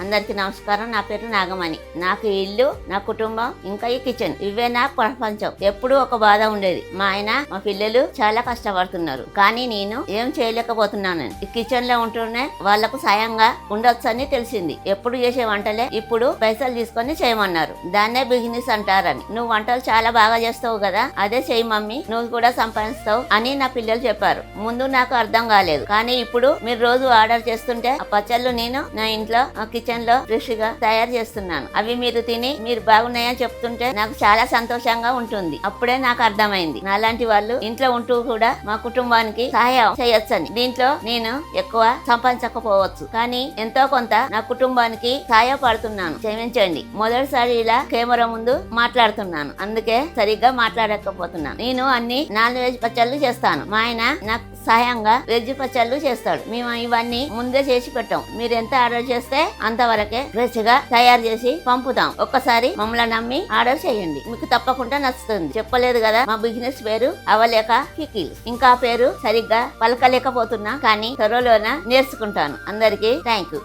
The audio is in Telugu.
అందరికీ నమస్కారం. నా పేరు నాగమణి. నాకు ఈ ఇల్లు, నా కుటుంబం, ఇంకా ఈ కిచెన్ ఇవే నా ప్రపంచం. ఎప్పుడూ ఒక బాధ ఉండేది. మా ఆయన, మా పిల్లలు చాలా కష్టపడుతున్నారు, కానీ నేను ఏం చేయలేకపోతున్నాను. ఈ కిచెన్ లో ఉంటూనే వాళ్లకు సాయంగా ఉండొచ్చని తెలిసింది. ఎప్పుడు చేసే వంటలే ఇప్పుడు పైసలు తీసుకొని చేయమన్నారు. దాన్నే బిజినెస్ అంటారని. నువ్వు వంటలు చాలా బాగా చేస్తావు కదా, అదే చెయ్యి మమ్మీ, నువ్వు కూడా సంపాదిస్తావు అని నా పిల్లలు చెప్పారు. ముందు నాకు అర్థం కాలేదు, కానీ ఇప్పుడు మీరు రోజు ఆర్డర్ చేస్తుంటే ఆ పచ్చళ్ళు నేను నా ఇంట్లో కిచెన్ లో ఫ్రెష్ గా తయారు చేస్తున్నాను. అవి మీరు తిని మీరు బాగున్నాయని చెప్తుంటే నాకు చాలా సంతోషంగా ఉంటుంది. అప్పుడే నాకు అర్థమైంది, నాలాంటి వాళ్ళు ఇంట్లో ఉంటూ కూడా మా కుటుంబానికి సహాయం చేయొచ్చని. దీంట్లో నేను ఎక్కువ సంపాదించకపోవచ్చు, కానీ ఎంతో కొంత నా కుటుంబానికి సహాయపడుతున్నాను. క్షమించండి, మొదటిసారి ఇలా కెమెరా ముందు మాట్లాడుతున్నాను, అందుకే సరిగ్గా మాట్లాడకపోతున్నాను. నేను అన్ని నాన్ వెజ్ పచ్చళ్ళు చేస్తాను. మా ఆయన నాకు సహాయంగా వెజ్ పచ్చళ్ళు చేస్తాడు. మేము ఇవన్నీ ముందే చేసి పెట్టాం. మీరు ఎంత ఆర్డర్ చేస్తే అంతవరకే ఫ్రెష్ గా తయారు చేసి పంపుతాం. ఒక్కసారి మమ్మల్ని నమ్మి ఆర్డర్ చేయండి, మీకు తప్పకుండా నచ్చుతుంది. చెప్పలేదు కదా, మా బిజినెస్ పేరు అవలేక పికిల్స్. ఇంకా పేరు సరిగ్గా పలకలేకపోతున్నా, కానీ త్వరలోన నేర్చుకుంటాను. అందరికీ థ్యాంక్ యూ.